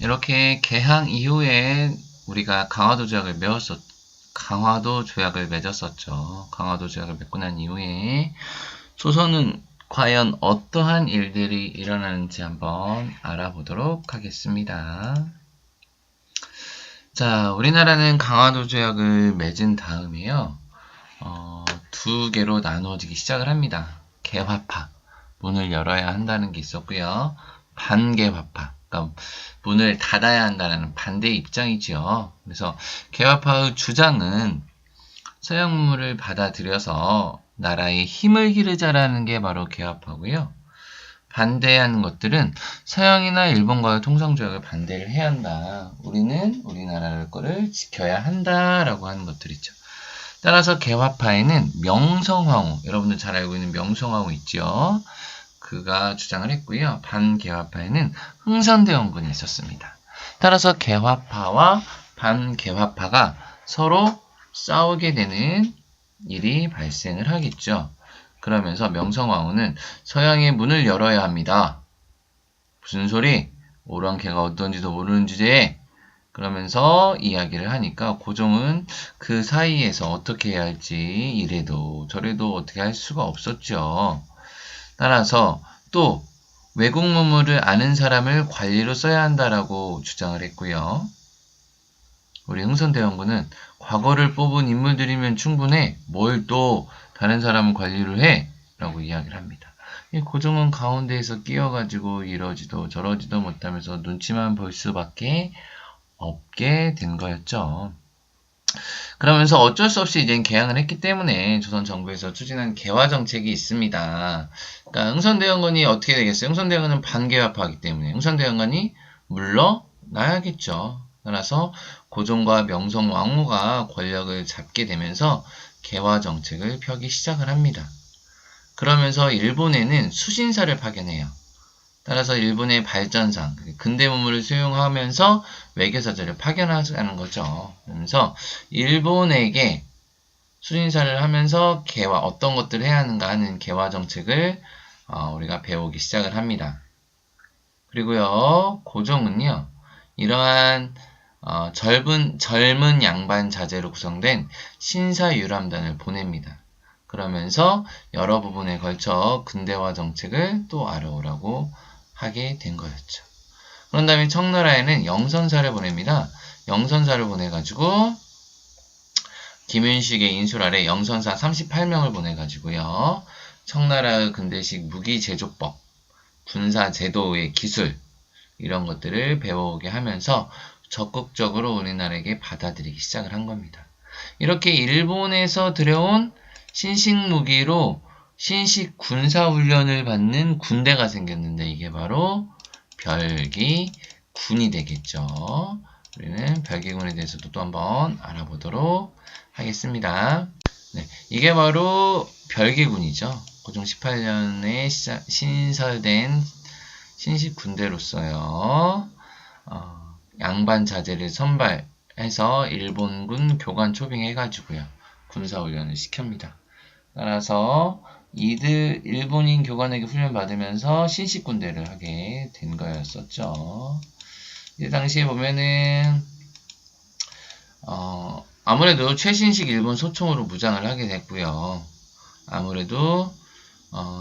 이렇게 개항 이후에 우리가 강화도 조약을 맺었었죠. 강화도 조약을 맺고 난 이후에 조선은 과연 어떠한 일들이 일어나는지 한번 알아보도록 하겠습니다. 자, 우리나라는 강화도 조약을 맺은 다음에요. 두 개로 나누어지기 시작을 합니다. 개화파, 문을 열어야 한다는 게 있었고요. 반개화파, 그러니까 문을 닫아야 한다는 반대 입장이지요. 그래서 개화파의 주장은 서양 문물을 받아들여서 나라의 힘을 기르자라는 게 바로 개화파고요. 반대하는 것들은 서양이나 일본과의 통상조약을 반대를 해야 한다. 우리는 우리나라 거를 지켜야 한다라고 하는 것들이죠. 따라서 개화파에는 명성황후, 여러분들 잘 알고 있는 명성황후 있죠. 그가 주장을 했고요. 반개화파에는 흥선대원군이 있었습니다. 따라서 개화파와 반개화파가 서로 싸우게 되는 일이 발생을 하겠죠. 그러면서 명성황후는 서양의 문을 열어야 합니다. 무슨 소리? 오랑캐가 어떤지도 모르는 주제에 그러면서 이야기를 하니까 고종은 그 사이에서 어떻게 해야 할지 이래도 저래도 어떻게 할 수가 없었죠. 따라서 또 외국 문물을 아는 사람을 관리로 써야 한다라고 주장을 했고요. 우리 흥선대원군은 과거를 뽑은 인물들이면 충분해. 뭘 또 다른 사람을 관리를 해? 라고 이야기를 합니다. 고종은 가운데에서 끼어가지고 이러지도 저러지도 못하면서 눈치만 볼 수밖에 없게 된 거였죠. 그러면서 어쩔 수 없이 이제 개항을 했기 때문에 조선 정부에서 추진한 개화 정책이 있습니다. 그러니까 흥선대원군이 어떻게 되겠어요? 흥선대원군은 반개화파이기 때문에 흥선대원군이 물러나야겠죠. 따라서 고종과 명성왕후가 권력을 잡게 되면서 개화 정책을 펴기 시작을 합니다. 그러면서 일본에는 수신사를 파견해요. 따라서 일본의 발전상, 근대 문물을 수용하면서 외교사절을 파견하는 거죠. 그러면서 일본에게 수신사를 하면서 개화, 어떤 것들을 해야 하는가 하는 개화 정책을 우리가 배우기 시작을 합니다. 그리고요, 고종은요, 이러한 젊은 양반 자제로 구성된 신사유람단을 보냅니다. 그러면서 여러 부분에 걸쳐 근대화 정책을 또 알아오라고 하게 된 거였죠. 그런 다음에 청나라에는 영선사를 보냅니다. 영선사를 보내가지고 김윤식의 인술 아래 영선사 38명을 보내가지고요. 청나라의 근대식 무기 제조법, 군사 제도의 기술 이런 것들을 배워오게 하면서 적극적으로 우리나라에게 받아들이기 시작을 한 겁니다. 이렇게 일본에서 들여온 신식 무기로 신식 군사훈련을 받는 군대가 생겼는데 이게 바로 별기군이 되겠죠. 우리는 별기군에 대해서도 또 한번 알아보도록 하겠습니다. 네, 이게 바로 별기군이죠. 고종 18년에 신설된 신식 군대로서요. 양반 자제를 선발해서 일본군 교관 초빙해가지고요. 군사훈련을 시킵니다. 따라서 일본인 교관에게 훈련받으면서 신식군대를 하게 된 거였었죠. 이 당시에 보면은 아무래도 최신식 일본 소총으로 무장을 하게 됐고요. 아무래도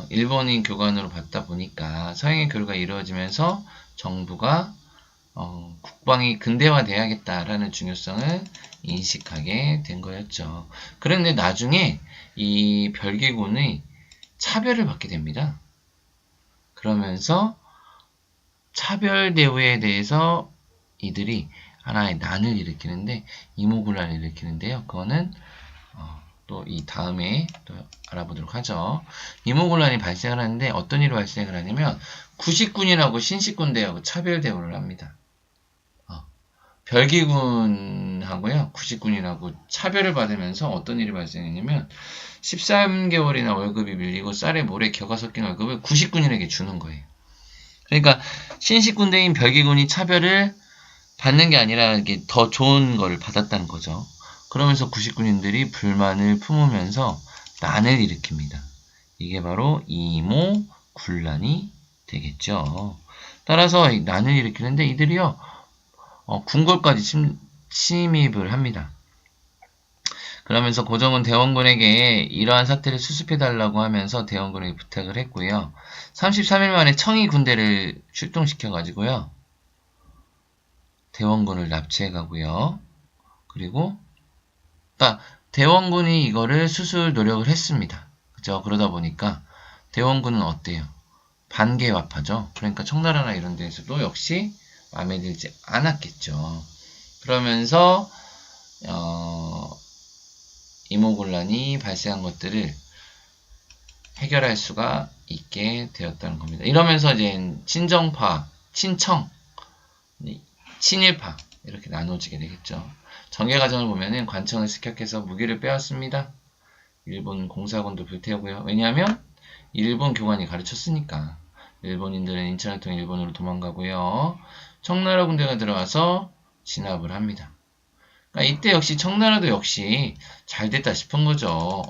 일본인 교관으로 받다 보니까 서양의 교류가 이루어지면서 정부가 국방이 근대화돼야겠다라는 중요성을 인식하게 된 거였죠. 그런데 나중에 이 별개군의 차별을 받게 됩니다. 그러면서 차별 대우에 대해서 이들이 하나의 난을 일으키는데 이모군란을 일으키는데요. 그거는 또 이 다음에 또 알아보도록 하죠. 이모군란이 발생을 하는데 어떤 일이 발생을 하냐면 구식군이라고 신식군대하고 차별 대우를 합니다. 별기군하고요, 구식군이라고 차별을 받으면서 어떤 일이 발생했냐면 13개월이나 월급이 밀리고 쌀에 모래 겨가 섞인 월급을 구식군인에게 주는 거예요. 그러니까 신식군대인 별기군이 차별을 받는 게 아니라 이게 더 좋은 거를 받았다는 거죠. 그러면서 구식군인들이 불만을 품으면서 난을 일으킵니다. 이게 바로 이모군란이 되겠죠. 따라서 난을 일으키는데 이들이요, 궁궐까지 침입을 합니다. 그러면서 고종은 대원군에게 이러한 사태를 수습해달라고 하면서 대원군에게 부탁을 했고요. 33일 만에 청이 군대를 출동시켜가지고요. 대원군을 납치해가고요. 그리고 대원군이 이거를 수술 노력을 했습니다. 그죠? 그러다 보니까 대원군은 어때요? 반개화파죠. 그러니까 청나라나 이런 데에서도 역시 마음에 들지 않았겠죠. 그러면서 이모곤란이 발생한 것들을 해결할 수가 있게 되었다는 겁니다. 이러면서 이제 친정파, 친청, 친일파 이렇게 나눠지게 되겠죠. 정계 과정을 보면은 관청을 습격해서 무기를 빼앗습니다. 일본 공사관도 불태우고요. 왜냐하면 일본 교관이 가르쳤으니까. 일본인들은 인천을 통해 일본으로 도망가고요. 청나라 군대가 들어와서 진압을 합니다. 그러니까 이때 역시 청나라도 역시 잘 됐다 싶은 거죠.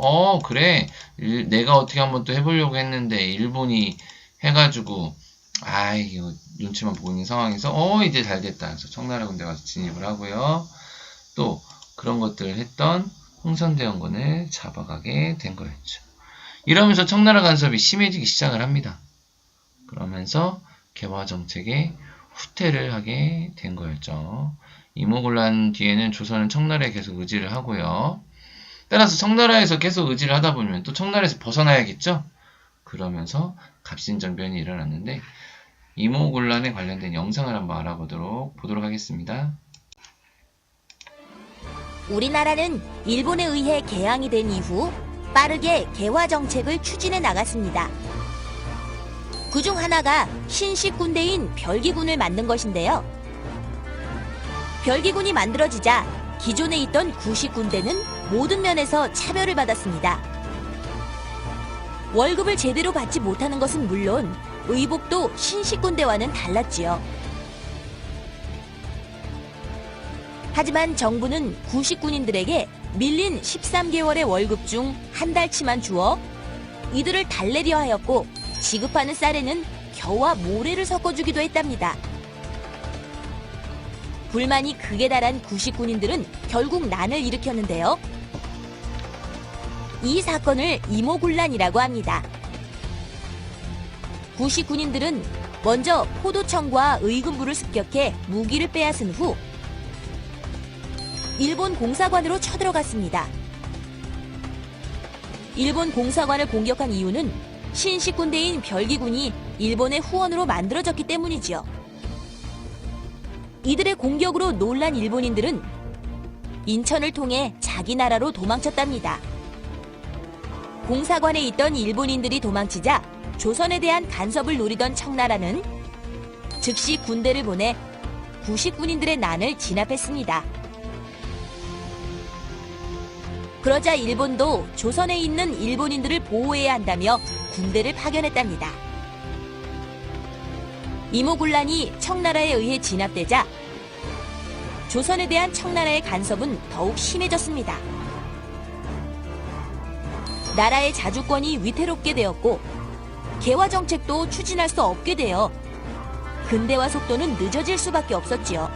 그래. 내가 어떻게 한번 또 해보려고 했는데 일본이 해가지고 이거 눈치만 보고 있는 상황에서 이제 잘 됐다. 그래서 청나라 군대가 가서 진입을 하고요. 또 그런 것들을 했던 홍선대원군을 잡아가게 된 거였죠. 이러면서 청나라 간섭이 심해지기 시작을 합니다. 그러면서 개화정책에 후퇴를 하게 된 거였죠. 이모곤란 뒤에는 조선은 청나라에 계속 의지를 하고요. 따라서 청나라에서 계속 의지를 하다 보면 또 청나라에서 벗어나야겠죠? 그러면서 갑신정변이 일어났는데 이모곤란에 관련된 영상을 한번 알아보도록 하겠습니다. 우리나라는 일본에 의해 개항이 된 이후 빠르게 개화 정책을 추진해 나갔습니다. 그중 하나가 신식 군대인 별기군을 만든 것인데요. 별기군이 만들어지자 기존에 있던 구식 군대는 모든 면에서 차별을 받았습니다. 월급을 제대로 받지 못하는 것은 물론 의복도 신식 군대와는 달랐지요. 하지만 정부는 구식 군인들에게 밀린 13개월의 월급 중 한 달치만 주어 이들을 달래려 하였고 지급하는 쌀에는 겨와 모래를 섞어주기도 했답니다. 불만이 극에 달한 구식 군인들은 결국 난을 일으켰는데요. 이 사건을 이모곤란이라고 합니다. 구식 군인들은 먼저 포도청과 의금부를 습격해 무기를 빼앗은 후 일본 공사관으로 쳐들어갔습니다. 일본 공사관을 공격한 이유는 신식 군대인 별기군이 일본의 후원으로 만들어졌기 때문이지요. 이들의 공격으로 놀란 일본인들은 인천을 통해 자기 나라로 도망쳤답니다. 공사관에 있던 일본인들이 도망치자 조선에 대한 간섭을 노리던 청나라는 즉시 군대를 보내 구식 군인들의 난을 진압했습니다. 그러자 일본도 조선에 있는 일본인들을 보호해야 한다며 군대를 파견했답니다. 이모곤란이 청나라에 의해 진압되자 조선에 대한 청나라의 간섭은 더욱 심해졌습니다. 나라의 자주권이 위태롭게 되었고 개화 정책도 추진할 수 없게 되어 근대화 속도는 늦어질 수밖에 없었지요.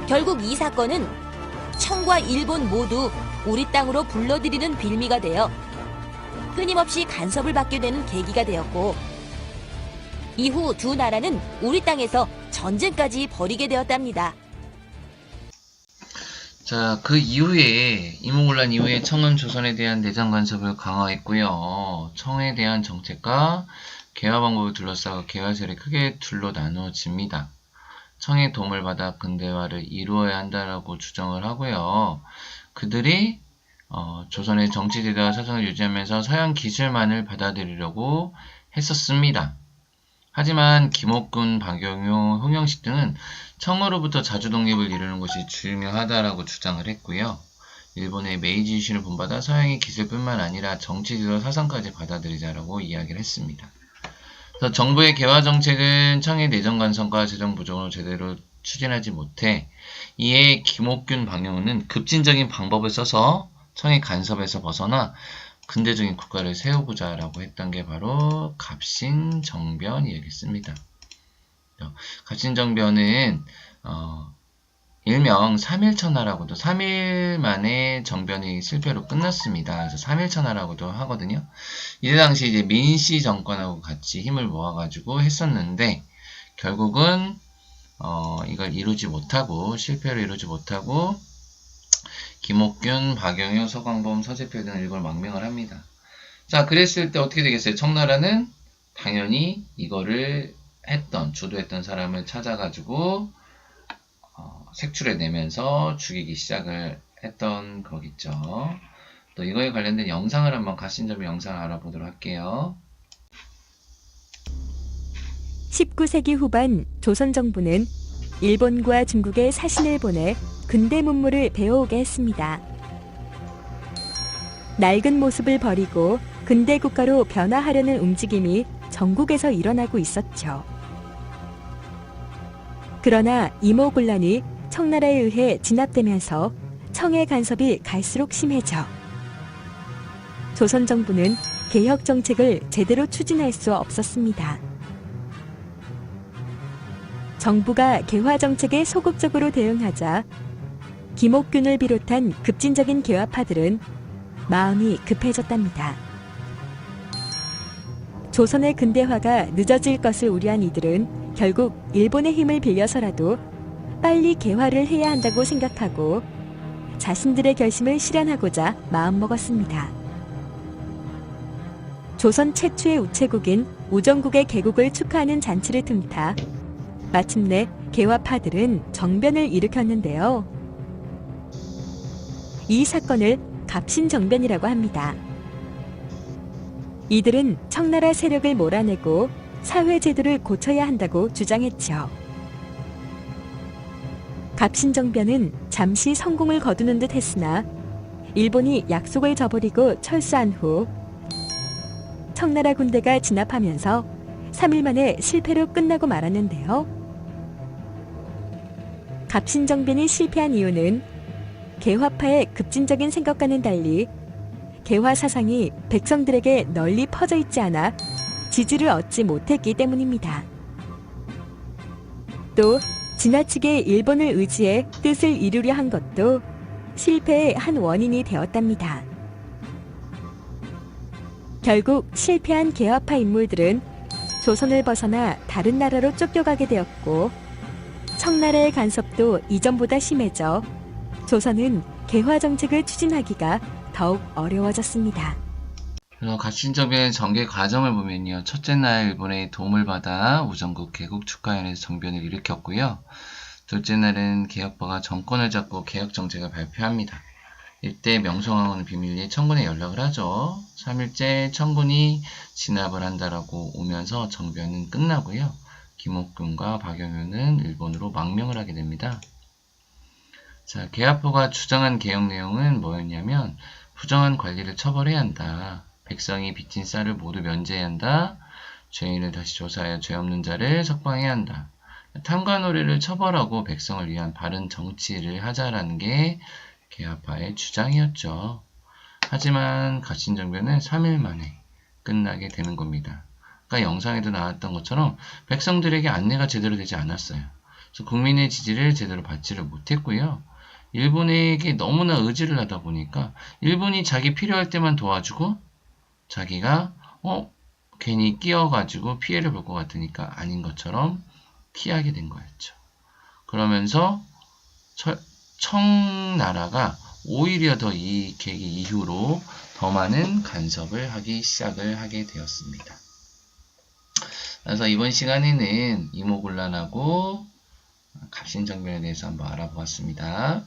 결국 이 사건은 청과 일본 모두 우리 땅으로 불러들이는 빌미가 되어 끊임없이 간섭을 받게 되는 계기가 되었고 이후 두 나라는 우리 땅에서 전쟁까지 벌이게 되었답니다. 자, 그 이후에 이모곤란 이후에 청은 조선에 대한 내장 간섭을 강화했고요. 청에 대한 정책과 개화 방법을 둘러싸고 개화 세력이 크게 둘로 나누어집니다. 청의 도움을 받아 근대화를 이루어야 한다라고 주장을 하고요. 그들이 조선의 정치 제도와 사상을 유지하면서 서양 기술만을 받아들이려고 했었습니다. 하지만 김옥군, 박영효, 홍영식 등은 청으로부터 자주 독립을 이루는 것이 중요하다라고 주장을 했고요. 일본의 메이지 유신을 본받아 서양의 기술뿐만 아니라 정치 제도 사상까지 받아들이자라고 이야기를 했습니다. 그래서 정부의 개화 정책은 청의 내정 간섭과 재정 부족으로 제대로 추진하지 못해 이에 김옥균, 박영훈은 급진적인 방법을 써서 청의 간섭에서 벗어나 근대적인 국가를 세우고자 라고 했던 게 바로 갑신정변이었습니다. 갑신정변은 일명 3일천하라고도 3일 만에 정변이 실패로 끝났습니다. 그래서 3일천하라고도 하거든요. 이때 당시 이제 민씨 정권하고 같이 힘을 모아가지고 했었는데 결국은 이걸 이루지 못하고 실패로 이루지 못하고 김옥균, 박영효, 서광범, 서재필 등 일본 망명을 합니다. 자, 그랬을 때 어떻게 되겠어요? 청나라는 당연히 이거를 주도했던 사람을 찾아가지고 색출해내면서 죽이기 시작을 했던 거겠죠. 또 이거에 관련된 영상을 한번 갑신정변 영상을 알아보도록 할게요. 19세기 후반 조선 정부는 일본과 중국에 사신을 보내 근대 문물을 배워오게 했습니다. 낡은 모습을 버리고 근대 국가로 변화하려는 움직임이 전국에서 일어나고 있었죠. 그러나 이모군란이 청나라에 의해 진압되면서 청의 간섭이 갈수록 심해져 조선 정부는 개혁 정책을 제대로 추진할 수 없었습니다. 정부가 개화 정책에 소극적으로 대응하자 김옥균을 비롯한 급진적인 개화파들은 마음이 급해졌답니다. 조선의 근대화가 늦어질 것을 우려한 이들은 결국 일본의 힘을 빌려서라도 빨리 개화를 해야 한다고 생각하고 자신들의 결심을 실현하고자 마음먹었습니다. 조선 최초의 우체국인 우정국의 개국을 축하하는 잔치를 틈타 마침내 개화파들은 정변을 일으켰는데요. 이 사건을 갑신정변이라고 합니다. 이들은 청나라 세력을 몰아내고 사회제도를 고쳐야 한다고 주장했죠. 갑신정변은 잠시 성공을 거두는 듯 했으나 일본이 약속을 저버리고 철수한 후 청나라 군대가 진압하면서 3일 만에 실패로 끝나고 말았는데요. 갑신정변이 실패한 이유는 개화파의 급진적인 생각과는 달리 개화 사상이 백성들에게 널리 퍼져 있지 않아 지지를 얻지 못했기 때문입니다. 또 지나치게 일본을 의지해 뜻을 이루려 한 것도 실패의 한 원인이 되었답니다. 결국 실패한 개화파 인물들은 조선을 벗어나 다른 나라로 쫓겨가게 되었고 청나라의 간섭도 이전보다 심해져 조선은 개화 정책을 추진하기가 더욱 어려워졌습니다. 갑신정변의 전개 과정을 보면요. 첫째 날 일본의 도움을 받아 우정국 개국 축하연에서 정변을 일으켰고요. 둘째 날은 개혁파가 정권을 잡고 개혁 정책을 발표합니다. 이때 명성황후는 비밀리에 청군에 연락을 하죠. 3일째 청군이 진압을 한다라고 오면서 정변은 끝나고요. 김옥균과 박영효는 일본으로 망명을 하게 됩니다. 자, 개화파가 주장한 개혁 내용은 뭐였냐면 부정한 관리를 처벌해야 한다. 백성이 빚진 쌀을 모두 면제해야 한다. 죄인을 다시 조사하여 죄 없는 자를 석방해야 한다. 탐과 노래를 처벌하고 백성을 위한 바른 정치를 하자라는 게 개화파의 주장이었죠. 하지만 갑신정변은 3일 만에 끝나게 되는 겁니다. 아까 영상에도 나왔던 것처럼 백성들에게 안내가 제대로 되지 않았어요. 그래서 국민의 지지를 제대로 받지를 못했고요. 일본에게 너무나 의지를 하다 보니까 일본이 자기 필요할 때만 도와주고 자기가 괜히 끼어가지고 피해를 볼 것 같으니까 아닌 것처럼 피하게 된 거였죠. 그러면서 청나라가 오히려 더 이 계기 이후로 더 많은 간섭을 시작을 하게 되었습니다. 그래서 이번 시간에는 이모곤란하고 갑신정변에 대해서 한번 알아보았습니다.